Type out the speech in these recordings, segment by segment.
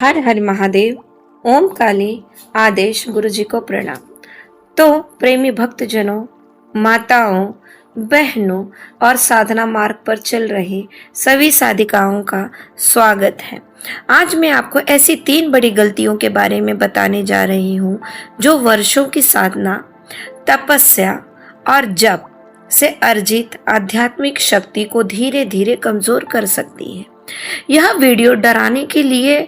हर हर महादेव। ओम काली आदेश गुरु जी को प्रणाम। तो प्रेमी भक्तजनों, माताओं, बहनों और साधना मार्ग पर चल रही सभी साधिकाओं का स्वागत है। आज मैं आपको ऐसी 3 बड़ी गलतियों के बारे में बताने जा रही हूँ जो वर्षों की साधना, तपस्या और जप से अर्जित आध्यात्मिक शक्ति को धीरे धीरे कमजोर कर सकती है। यह वीडियो डराने के लिए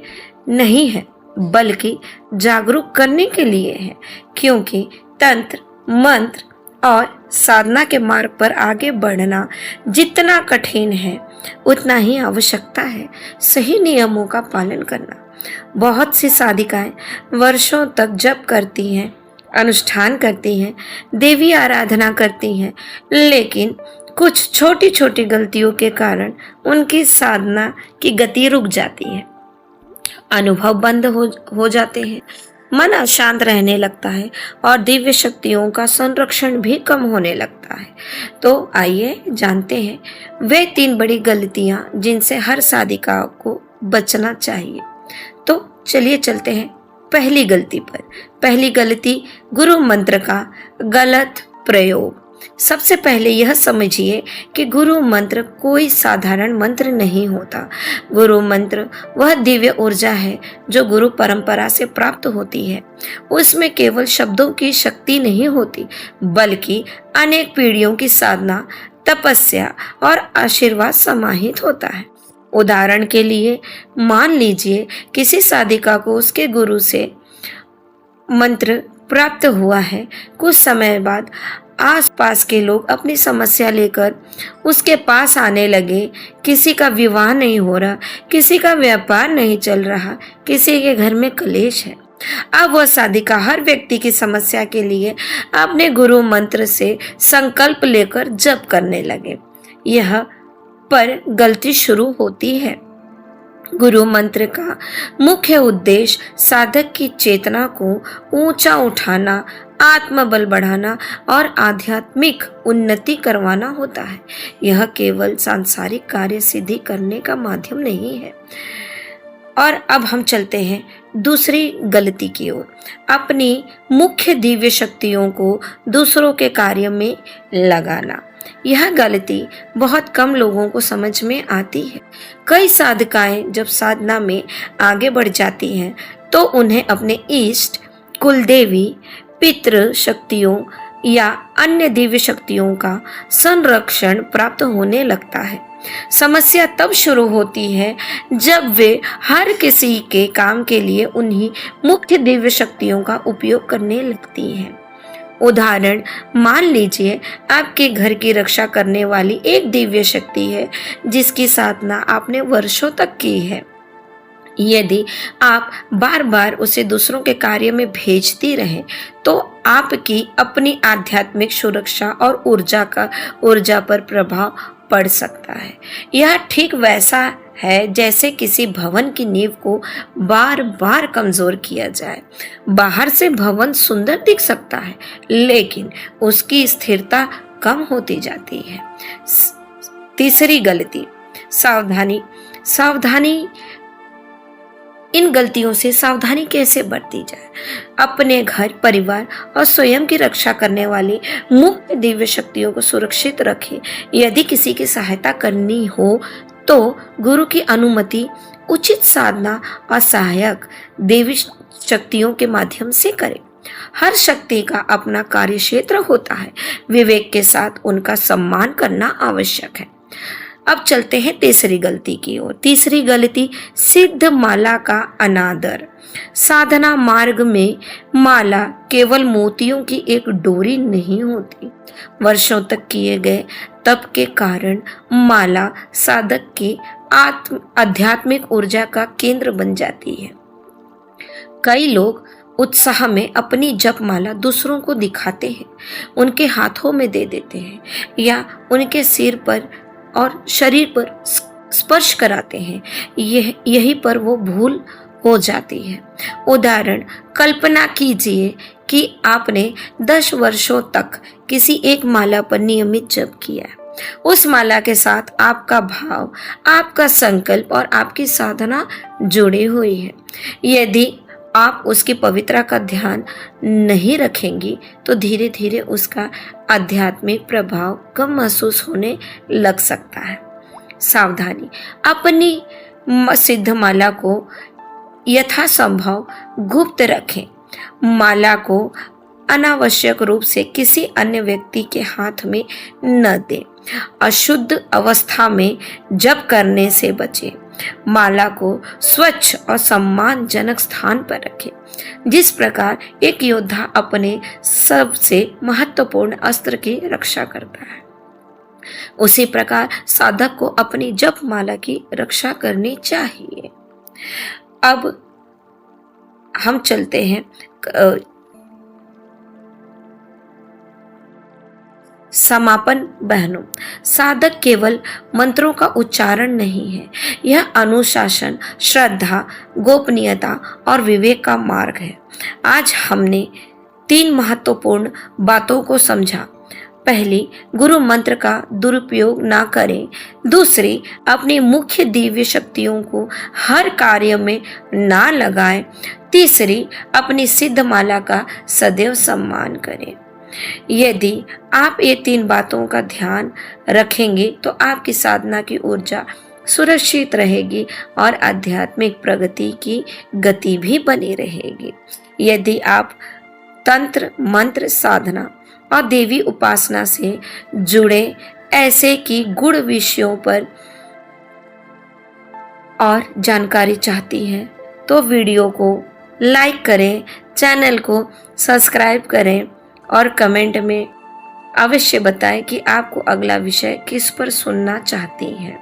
नहीं है बल्कि जागरूक करने के लिए है, क्योंकि तंत्र, मंत्र और साधना के मार्ग पर आगे बढ़ना जितना कठिन है उतना ही आवश्यकता है सही नियमों का पालन करना। बहुत सी साधिकाएं वर्षों तक जप करती हैं, अनुष्ठान करती हैं, देवी आराधना करती हैं, लेकिन कुछ छोटी छोटी गलतियों के कारण उनकी साधना की गति रुक जाती है, अनुभव बंद हो जाते हैं, मन अशांत रहने लगता है और दिव्य शक्तियों का संरक्षण भी कम होने लगता है। तो आइए जानते हैं वे 3 बड़ी गलतियां जिनसे हर साधिका को बचना चाहिए। तो चलिए चलते हैं पहली गलती पर। पहली गलती, गुरु मंत्र का गलत प्रयोग। सबसे पहले यह समझिए कि गुरु मंत्र कोई साधारण मंत्र नहीं होता। गुरु मंत्र वह दिव्य ऊर्जा है जो गुरु परंपरा से प्राप्त होती है। उसमें केवल शब्दों की शक्ति नहीं होती बल्कि अनेक पीढ़ियों की साधना, तपस्या और आशीर्वाद समाहित होता है। उदाहरण के लिए मान लीजिए किसी साधिका को उसके गुरु से मंत्र प्राप्त हुआ है। कुछ समय बाद आसपास के लोग अपनी समस्या लेकर उसके पास आने लगे। किसी का विवाह नहीं हो रहा, किसी का व्यापार नहीं चल रहा, किसी के घर में कलेश है। अब वह साधिका हर व्यक्ति की समस्या के लिए अपने गुरु मंत्र से संकल्प लेकर जप करने लगे। यह पर गलती शुरू होती है। गुरु मंत्र का मुख्य उद्देश्य साधक की चेतना को ऊंचा उठाना, आत्मबल बढ़ाना और आध्यात्मिक उन्नति करवाना होता है। यह केवल सांसारिक कार्य सिद्धि करने का माध्यम नहीं है। और अब हम चलते हैं दूसरी गलती की ओर। अपनी मुख्य दिव्य शक्तियों को दूसरों के कार्य में लगाना। यह गलती बहुत कम लोगों को समझ में आती है। कई साधकाएं जब साधना में आगे बढ़ जाती हैं तो उन्हें अपने इष्ट, कुलदेवी, पितृ शक्तियों या अन्य दिव्य शक्तियों का संरक्षण प्राप्त होने लगता है। समस्या तब शुरू होती है जब वे हर किसी के काम के लिए उन्हीं मुख्य दिव्य शक्तियों का उपयोग करने लगती हैं। उदाहरण, मान लीजिए आपके घर की रक्षा करने वाली एक दिव्य शक्ति है जिसकी साधना आपने वर्षों तक की है। यदि आप बार बार उसे दूसरों के कार्य में भेजती रहें तो आपकी अपनी आध्यात्मिक सुरक्षा और ऊर्जा पर प्रभाव पड़ सकता है। यह ठीक वैसा है जैसे किसी भवन की नींव को बार बार कमजोर किया जाए। बाहर से भवन सुंदर दिख सकता है लेकिन उसकी स्थिरता कम होती जाती है। तीसरी गलती, सावधानी। इन गलतियों से सावधानी कैसे बरती जाए? अपने घर, परिवार और स्वयं की रक्षा करने वाली मुख्य दिव्य शक्तियों को सुरक्षित रखें। यदि किसी की सहायता करनी हो तो गुरु की अनुमति, उचित साधना और सहायक देवी शक्तियों के माध्यम से करें। हर शक्ति का अपना कार्य क्षेत्र होता है। विवेक के साथ उनका सम्मान करना आवश्यक है। अब चलते हैं तीसरी गलती की ओर। तीसरी गलती, सिद्ध माला का अनादर। साधना मार्ग में माला केवल मोतियों की एक डोरी नहीं होती। वर्षों तक किए गए तप के कारण माला साधक की आध्यात्मिक ऊर्जा का केंद्र बन जाती है। कई लोग उत्साह में अपनी जपमाला दूसरों को दिखाते हैं, उनके हाथों में दे देते हैं या उनके सिर पर और शरीर पर स्पर्श कराते हैं। यही पर वो भूल हो जाती है। उदाहरण, कल्पना कीजिए कि आपने 10 वर्षों तक किसी एक माला पर नियमित जप किया है। उस माला के साथ आपका भाव, आपका संकल्प और आपकी साधना जुड़ी हुई है। यदि आप उसकी पवित्रता का ध्यान नहीं रखेंगी तो धीरे धीरे उसका आध्यात्मिक प्रभाव कम महसूस होने लग सकता है। सावधानी, अपनी सिद्ध माला को यथासंभव गुप्त रखें। माला को अनावश्यक रूप से किसी अन्य व्यक्ति के हाथ में न दें। अशुद्ध अवस्था में जप करने से बचें। माला को स्वच्छ और सम्मानजनक स्थान पर रखें। जिस प्रकार एक योद्धा अपने सबसे महत्वपूर्ण अस्त्र की रक्षा करता है, उसी प्रकार साधक को अपनी जप माला की रक्षा करनी चाहिए। अब हम चलते हैं समापन। बहनों, साधक केवल मंत्रों का उच्चारण नहीं है, यह अनुशासन, श्रद्धा, गोपनीयता और विवेक का मार्ग है। आज हमने 3 महत्वपूर्ण बातों को समझा। पहली, गुरु मंत्र का दुरुपयोग ना करें। दूसरी, अपनी मुख्य दिव्य शक्तियों को हर कार्य में ना लगाएं। तीसरी, अपनी सिद्ध माला का सदैव सम्मान करें। यदि आप ये 3 बातों का ध्यान रखेंगे तो आपकी साधना की ऊर्जा सुरक्षित रहेगी और आध्यात्मिक प्रगति की गति भी बनी रहेगी। यदि आप तंत्र, मंत्र, साधना और देवी उपासना से जुड़े ऐसे की गुण विषयों पर और जानकारी चाहती हैं तो वीडियो को लाइक करें, चैनल को सब्सक्राइब करें और कमेंट में अवश्य बताएं कि आपको अगला विषय किस पर सुनना चाहती हैं।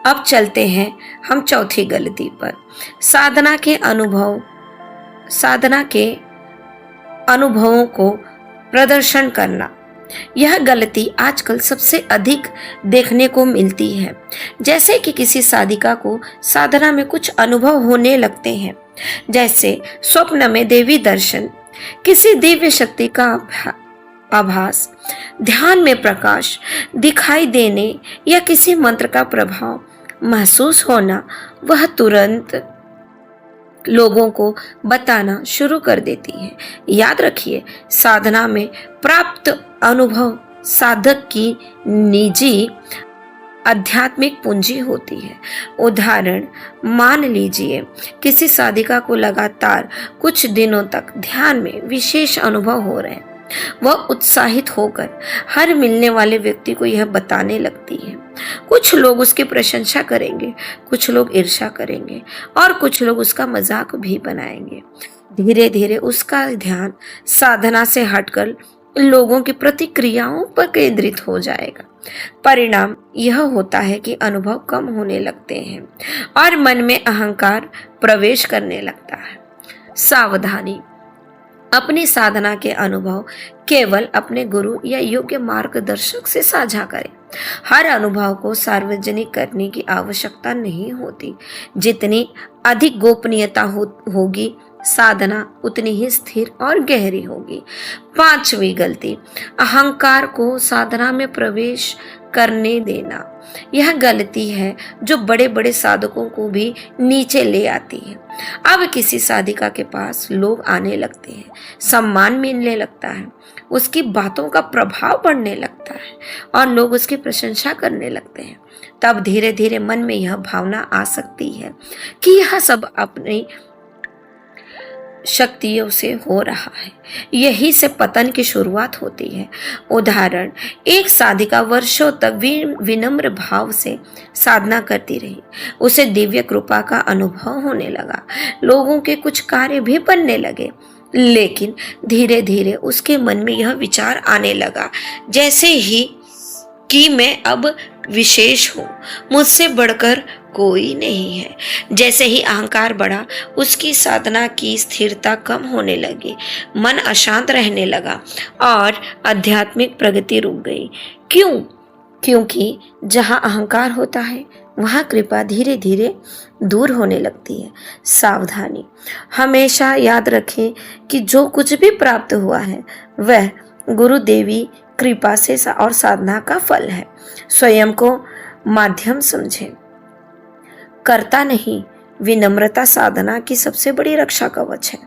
अब चलते हैं हम चौथी गलती पर, साधना के अनुभवों को प्रदर्शन करना। यह गलती आजकल सबसे अधिक देखने को मिलती है। जैसे कि किसी साधिका को साधना में कुछ अनुभव होने लगते हैं, जैसे स्वप्न में देवी दर्शन, किसी दिव्य शक्ति का आभास, ध्यान में प्रकाश दिखाई देने या किसी मंत्र का प्रभाव महसूस होना, वह तुरंत लोगों को बताना शुरू कर देती है। याद रखिए, साधना में प्राप्त अनुभव साधक की निजी आध्यात्मिक पूंजी होती है। उदाहरण मान लीजिए, किसी साधिका को लगातार कुछ दिनों तक ध्यान में विशेष अनुभव हो रहे हैं। वह उत्साहित होकर हर मिलने वाले व्यक्ति को यह बताने लगती है। कुछ लोग उसकी प्रशंसा करेंगे, कुछ लोग ईर्ष्या करेंगे और कुछ लोग उसका मजाक भी बनाएंगे। धीरे धीरे उसका ध्यान साधना से हटकर लोगों की प्रतिक्रियाओं पर केंद्रित हो जाएगा। परिणाम यह होता है कि अनुभव कम होने लगते हैं और मन में अहंकार प्रवेश करने लगता है। सावधानी, अपनी साधना के अनुभव केवल अपने गुरु या योग्य मार्गदर्शक से साझा करें। हर अनुभव को सार्वजनिक करने की आवश्यकता नहीं होती। जितनी अधिक गोपनीयता होगी, साधना उतनी ही स्थिर और गहरी होगी। 5वीं गलती, अहंकार को साधना में प्रवेश करने देना। यह गलती है जो बड़े बड़े साधकों को भी नीचे ले आती है। अब किसी साधिका के पास लोग आने लगते हैं, सम्मान मिलने लगता है, उसकी बातों का प्रभाव बढ़ने लगता है और लोग उसकी प्रशंसा करने लगते हैं। तब धीरे धीरे मन में यह भावना आ सकती है कि यह सब अपनी शक्तियों से हो रहा है। यही से पतन की शुरुआत होती है। उदाहरण, एक साधिका वर्षों तक विनम्र भाव से साधना करती रही। उसे दिव्य कृपा का अनुभव होने लगा, लोगों के कुछ कार्य भी बनने लगे। लेकिन धीरे धीरे उसके मन में यह विचार आने लगा, जैसे ही कि मैं अब विशेष हूँ, मुझसे बढ़कर कोई नहीं है। जैसे ही अहंकार बढ़ा, उसकी साधना की स्थिरता कम होने लगी, मन अशांत रहने लगा और आध्यात्मिक प्रगति रुक गई। क्यों? क्योंकि जहाँ अहंकार होता है वहाँ कृपा धीरे धीरे दूर होने लगती है। सावधानी, हमेशा याद रखें कि जो कुछ भी प्राप्त हुआ है वह गुरु देवी कृपा से और साधना का फल है। स्वयं को माध्यम समझें, करता नहीं। विनम्रता साधना की सबसे बड़ी रक्षा कवच है।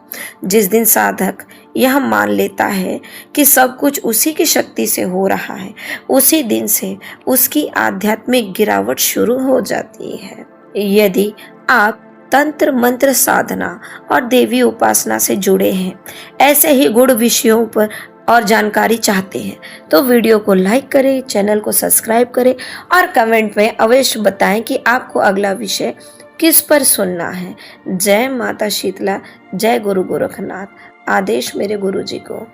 जिस दिन साधक यह मान लेता है कि सब कुछ उसी की शक्ति से हो रहा है, उसी दिन से उसकी आध्यात्मिक गिरावट शुरू हो जाती है। यदि आप तंत्र मंत्र साधना और देवी उपासना से जुड़े हैं, ऐसे ही गुड़ विषयों पर और जानकारी चाहते हैं, तो वीडियो को लाइक करें, चैनल को सब्सक्राइब करें और कमेंट में अवश्य बताएं कि आपको अगला विषय किस पर सुनना है। जय माता शीतला, जय गुरु गोरखनाथ। आदेश मेरे गुरु जी को।